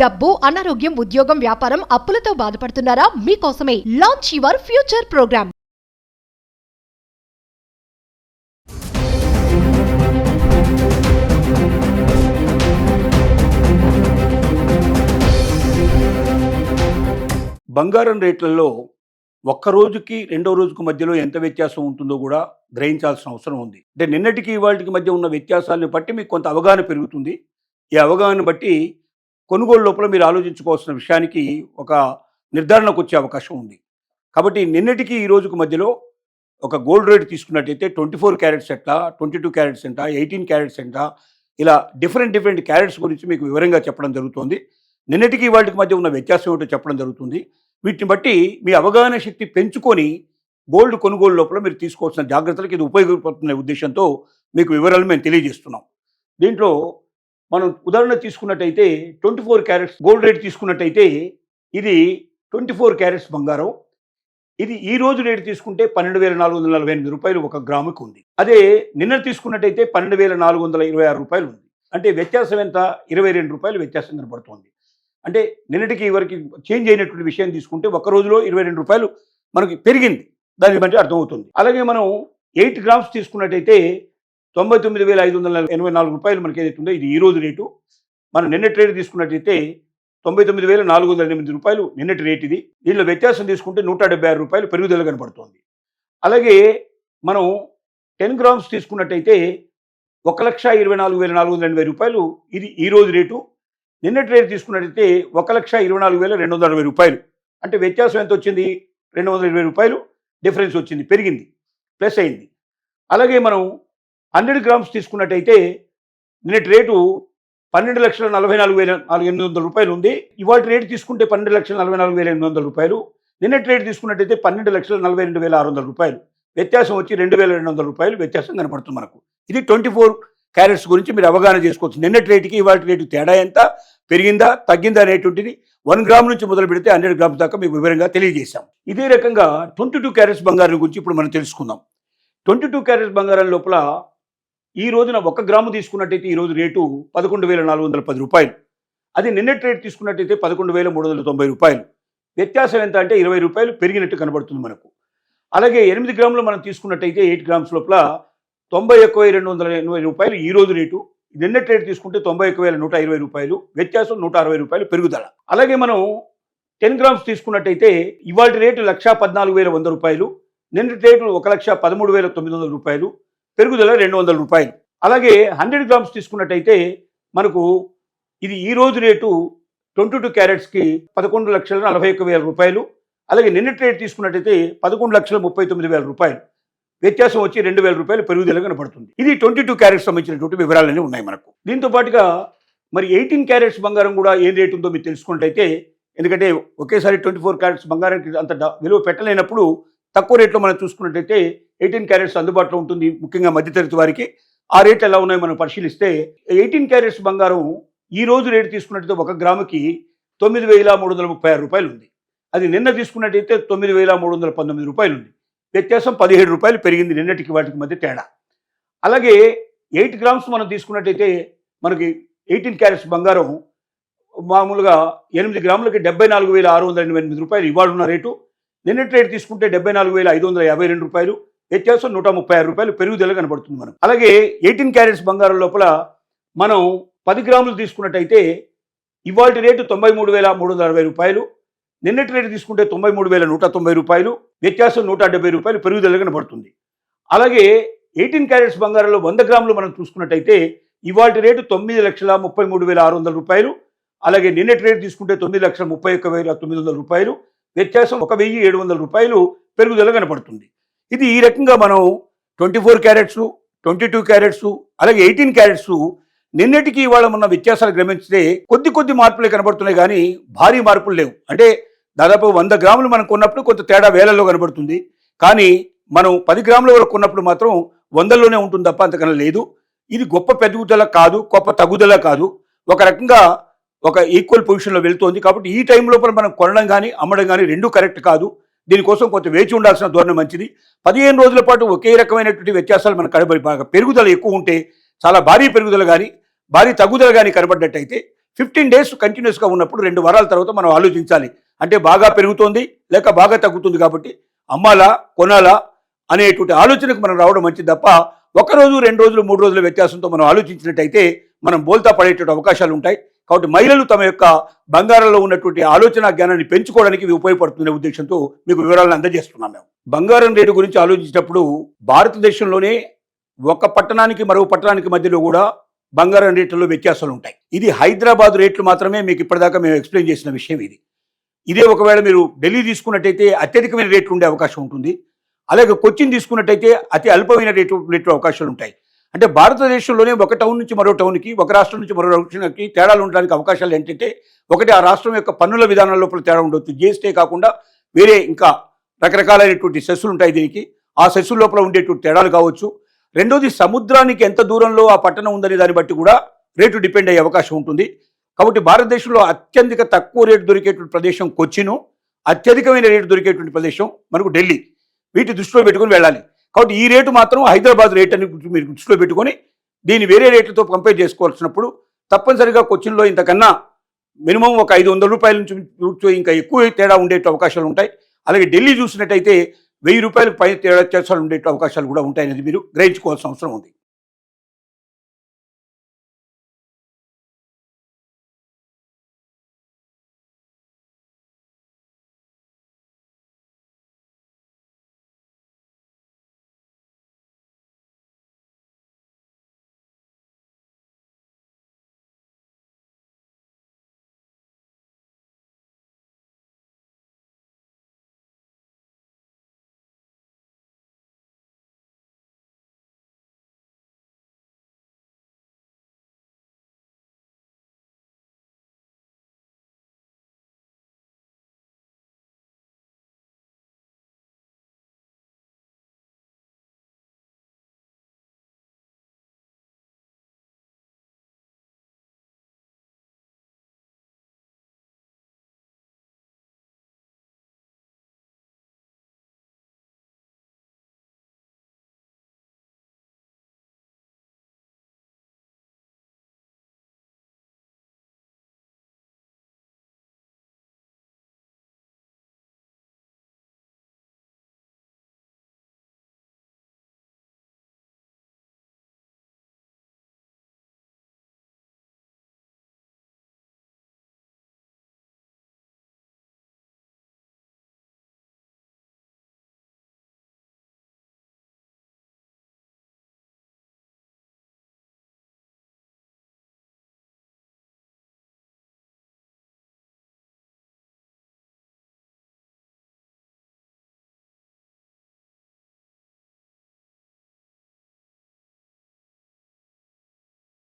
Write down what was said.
డబ్బు, అనారోగ్యం, ఉద్యోగం, వ్యాపారం, అప్పులతో బాధపడుతున్నారా? మీకోసమే లాంచ్ యువర్ ఫ్యూచర్ ప్రోగ్రామ్. బంగారం రేట్లలో ఒక్క రోజుకి రెండో రోజుకు మధ్యలో ఎంత వ్యత్యాసం ఉంటుందో కూడా గ్రహించాల్సిన అవసరం ఉంది. అంటే నిన్నటికి ఇవాళకి మధ్య ఉన్న వ్యత్యాసాలను బట్టి మీకు కొంత అవగాహన పెరుగుతుంది. ఈ అవగాహన బట్టి కొనుగోలు లోపల మీరు ఆలోచించుకోవాల్సిన విషయానికి ఒక నిర్ధారణకు వచ్చే అవకాశం ఉంది. కాబట్టి నిన్నటికి ఈ రోజుకు మధ్యలో ఒక గోల్డ్ రేట్ తీసుకున్నట్టయితే 24 క్యారెట్స్ ఎంత, 22 క్యారెట్స్ ఎంత, 18 క్యారెట్స్ ఎంత, ఇలా డిఫరెంట్ క్యారెట్స్ గురించి మీకు వివరంగా చెప్పడం జరుగుతుంది. నిన్నటికి వాటికి మధ్య ఉన్న వ్యత్యాసం ఏమిటో చెప్పడం జరుగుతుంది. వీటిని బట్టి మీ అవగాహన శక్తి పెంచుకొని గోల్డ్ కొనుగోలు లోపల మీరు తీసుకోవాల్సిన జాగ్రత్తలకు ఇది ఉపయోగపడుతున్న ఉద్దేశంతో మీకు వివరాలు మేము తెలియజేస్తున్నాం. దీంట్లో మనం ఉదాహరణ తీసుకున్నట్టయితే 24 క్యారెట్స్ గోల్డ్ రేట్ తీసుకున్నట్టయితే ఇది 24 క్యారెట్స్ బంగారం. ఇది ఈ రోజు రేటు తీసుకుంటే 12,448 రూపాయలు ఒక గ్రాముకి ఉంది. అదే నిన్న తీసుకున్నట్టయితే 12,426 రూపాయలు ఉంది. అంటే వ్యత్యాసం ఎంత? 22 రూపాయలు వ్యత్యాసం కనబడుతుంది. అంటే నిన్నటికి వరకు చేంజ్ అయినటువంటి విషయం తీసుకుంటే ఒక రోజులో 22 రూపాయలు మనకి పెరిగింది. దాన్ని బట్టి అర్థమవుతుంది. అలాగే మనం 8 గ్రామ్స్ తీసుకున్నట్టయితే 99,584 రూపాయలు మనకి ఏదైతే ఉందో ఇది ఈ రోజు రేటు. మనం నిన్నటి రేటు తీసుకున్నట్టయితే 99,408 రూపాయలు నిన్నటి రేట్ ఇది. దీనిలో వ్యత్యాసం తీసుకుంటే 176 రూపాయలు పెరుగుదల కనబడుతుంది. అలాగే మనం 10 గ్రామ్స్ తీసుకున్నట్టయితే 1,24,480 రూపాయలు ఇది ఈ రోజు రేటు. నిన్నటి రేటు తీసుకున్నట్టయితే 1,24,260 రూపాయలు. అంటే వ్యత్యాసం ఎంత వచ్చింది? 220 రూపాయలు డిఫరెన్స్ వచ్చింది, పెరిగింది, ప్లస్ అయింది. అలాగే మనం 100 గ్రామ్స్ తీసుకున్నట్టయితే నిన్నటి రేటు 12,44,800 రూపాయలు ఉంది. ఇవాళ రేటు తీసుకుంటే 12,44,800 రూపాయలు. నిన్నటి రేటు తీసుకున్నట్టయితే 12,42,600 రూపాయలు. వ్యత్యాసం వచ్చి 2,200 రూపాయలు వ్యత్యాసం కనపడుతుంది మనకు. ఇది 24 క్యారెట్స్ గురించి మీరు అవగాహన చేసుకోవచ్చు. నిన్నటి రేటుకి ఇవాళ రేటు తేడా ఎంత, పెరిగిందా తగ్గిందా అనేటువంటిది 1 గ్రామ్ నుంచి మొదలు పెడితే 100 గ్రామ్స్ దాకా మీకు వివరంగా తెలియజేశాం. ఇదే రకంగా 22 క్యారెట్స్ బంగారం గురించి ఇప్పుడు మనం తెలుసుకుందాం. 22 క్యారెట్స్ బంగారం లోపల ఈ రోజున 1 గ్రాము తీసుకున్నట్టయితే ఈ రోజు రేటు 11,410 రూపాయలు. అది నిన్నటి రేటు తీసుకున్నట్టయితే 11,390 రూపాయలు. వ్యత్యాసం ఎంత అంటే 20 రూపాయలు పెరిగినట్టు కనబడుతుంది మనకు. అలాగే 8 గ్రాములు మనం తీసుకున్నట్టయితే 8 గ్రామ్స్ లోపల 91,280 రూపాయలు ఈ రోజు రేటు. నిన్నటి రేటు తీసుకుంటే 91,120 రూపాయలు. వ్యత్యాసం 160 రూపాయలు పెరుగుదల. అలాగే మనం 10 గ్రామ్స్ తీసుకున్నట్టయితే ఇవాళ రేటు 1,14,100 రూపాయలు. నిన్నటి రేటు 1,13,900 రూపాయలు. పెరుగుదల 200 రూపాయలు. అలాగే 100 గ్రామ్స్ తీసుకున్నట్టయితే మనకు ఇది ఈ రోజు రేటు 22 క్యారెట్స్కి 11,41,000 రూపాయలు. అలాగే నిన్నటి రేటు తీసుకున్నట్టయితే 11,39,000 రూపాయలు. వ్యత్యాసం వచ్చి 2,000 రూపాయలు పెరుగుదల కనబడుతుంది. ఇది 22 క్యారెట్స్ సంబంధించినటువంటి వివరాలన్నీ ఉన్నాయి మనకు. దీంతో పాటుగా మరి 18 క్యారెట్స్ బంగారం కూడా ఏం రేటు ఉందో మీరు తెలుసుకున్నట్టయితే, ఎందుకంటే ఒకేసారి 24 క్యారెట్స్ బంగారానికి అంత విలువ పెట్టలేనప్పుడు తక్కువ రేట్లో మనం చూసుకున్నట్టయితే 18 క్యారెట్స్ అందుబాటులో ఉంటుంది, ముఖ్యంగా మధ్యతరగతి వారికి. ఆ రేట్ ఎలా ఉన్నాయో మనం పరిశీలిస్తే 18 క్యారెట్స్ బంగారం ఈ రోజు రేటు తీసుకున్నట్టయితే 1 గ్రాముకి 9,336 రూపాయలు ఉంది. అది నిన్న తీసుకున్నట్టయితే 9,319 రూపాయలు ఉంది. వ్యత్యాసం 17 రూపాయలు పెరిగింది నిన్నటికి వాటికి మధ్య తేడా. అలాగే 8 గ్రామ్స్ మనం తీసుకున్నట్టయితే మనకి 18 క్యారెట్స్ బంగారం మామూలుగా 8 గ్రాములకి 74,688 రూపాయలు ఇవాళ ఉన్న రేటు. నిన్నటి రేటు తీసుకుంటే 74,552 రూపాయలు. వ్యత్యాసం 136 రూపాయలు పెరుగుదల కనబడుతుంది మనం. అలాగే 18 క్యారెట్స్ బంగారం లోపల మనం 10 గ్రాములు తీసుకున్నట్టయితే ఇవాళ రేటు 93,360 రూపాయలు. నిన్నటి రేటు తీసుకుంటే 93,190 రూపాయలు. వ్యత్యాసం 170 రూపాయలు పెరుగుదల కనబడుతుంది. అలాగే 18 క్యారెట్స్ బంగారంలో 100 గ్రాములు మనం చూసుకున్నట్టయితే ఇవాళ రేటు 9,33,600 రూపాయలు. అలాగే నిన్నటి రేటు తీసుకుంటే 9,31,900 రూపాయలు. వ్యత్యాసం 1,700 రూపాయలు పెరుగుదల కనపడుతుంది. ఇది ఈ రకంగా మనం 24 క్యారెట్స్, 22 క్యారెట్స్, అలాగే 18 క్యారెట్స్ నిన్నటికి ఇవాళ ఉన్న వ్యత్యాసాలు గమనిస్తే కొద్ది మార్పులే కనబడుతున్నాయి, కానీ భారీ మార్పులు లేవు. అంటే దాదాపు 100 గ్రాములు మనం కొన్నప్పుడు కొంత తేడా వేలల్లో కనబడుతుంది, కానీ మనం 10 గ్రాముల వరకు కొన్నప్పుడు మాత్రం 100లోనే ఉంటుంది తప్ప అంతకన్నా లేదు. ఇది గొప్ప పెరుగుదల కాదు, గొప్ప తగ్గుదల కాదు, ఒక రకంగా ఒక ఈక్వల్ పొజిషన్లో వెళ్తోంది. కాబట్టి ఈ టైం లోపల మనం కొనడం కానీ అమ్మడం కానీ రెండూ కరెక్ట్ కాదు. దీనికోసం కొంత వేచి ఉండాల్సిన ధోరణి మంచిది. 15 రోజుల పాటు ఒకే రకమైనటువంటి వ్యత్యాసాలు మన కనబడి బాగా పెరుగుదల ఎక్కువ ఉంటే, చాలా భారీ పెరుగుదల కానీ భారీ తగ్గుదల కానీ కనబడ్డట్టయితే 15 డేస్ కంటిన్యూస్గా ఉన్నప్పుడు 2 వారాల తర్వాత మనం ఆలోచించాలి. అంటే బాగా పెరుగుతోంది లేక బాగా తగ్గుతుంది కాబట్టి అమ్మాలా కొనాలా అనేటువంటి ఆలోచనకు మనం రావడం మంచిది తప్ప 1 రోజు 2 రోజులు 3 రోజుల వ్యత్యాసంతో మనం ఆలోచించినట్టయితే మనం బోల్తా పడేటువంటి అవకాశాలు ఉంటాయి. కాబట్టి మహిళలు తమ యొక్క బంగారంలో ఉన్నటువంటి ఆలోచన జ్ఞానాన్ని పెంచుకోవడానికి ఇవి ఉపయోగపడుతున్న ఉద్దేశంతో మీకు వివరాలను అందజేస్తున్నాం. మేము బంగారం రేటు గురించి ఆలోచించినప్పుడు భారతదేశంలోనే ఒక పట్టణానికి మరో పట్టణానికి మధ్యలో కూడా బంగారం రేట్లలో వ్యత్యాసాలు ఉంటాయి. ఇది హైదరాబాద్ రేట్లు మాత్రమే మీకు ఇప్పటిదాకా మేము ఎక్స్ప్లెయిన్ చేసిన విషయం ఇది. ఇదే ఒకవేళ మీరు ఢిల్లీ తీసుకున్నట్టయితే అత్యధికమైన రేట్లు ఉండే అవకాశం ఉంటుంది. అలాగే కొచ్చిన్ తీసుకున్నట్టయితే అతి అల్పమైన రేట్లు అవకాశాలు ఉంటాయి. అంటే భారతదేశంలోనే ఒక టౌన్ నుంచి మరో టౌన్కి, ఒక రాష్ట్రం నుంచి మరో రాష్ట్రానికి తేడాలు ఉండడానికి అవకాశాలు ఏంటంటే, ఒకటి ఆ రాష్ట్రం యొక్క పన్నుల విధానాల లోపల తేడా ఉండొచ్చు. జీఎస్టీ కాకుండా వేరే ఇంకా రకరకాలైనటువంటి సెస్సులు ఉంటాయి దీనికి. ఆ సెస్సుల లోపల ఉండేటువంటి తేడాలు కావచ్చు. రెండోది సముద్రానికి ఎంత దూరంలో ఆ పట్టణం ఉందనే దాన్ని బట్టి కూడా రేటు డిపెండ్ అయ్యే అవకాశం ఉంటుంది. కాబట్టి భారతదేశంలో అత్యధిక తక్కువ రేటు దొరికేటువంటి ప్రదేశం కొచ్చిను, అత్యధికమైన రేటు దొరికేటువంటి ప్రదేశం మనకు ఢిల్లీ. వీటి దృష్టిలో పెట్టుకుని వెళ్ళాలి. కాబట్టి ఈ రేటు మాత్రం హైదరాబాద్ రేట్ అని మీరు దృష్టిలో పెట్టుకొని దీన్ని వేరే రేట్లతో కంపేర్ చేసుకోవాల్సినప్పుడు తప్పనిసరిగా కొచ్చిన్లో ఇంతకన్నా మినిమం ఒక 500 రూపాయల నుంచి ఇంకా ఎక్కువ తేడా ఉండే అవకాశాలు ఉంటాయి. అలాగే ఢిల్లీ చూసినట్టయితే 1000 రూపాయలకు పైన తేడా చేసాలు ఉండే అవకాశాలు కూడా ఉంటాయనేది మీరు గ్రహించుకోవాల్సిన అవసరం ఉంది.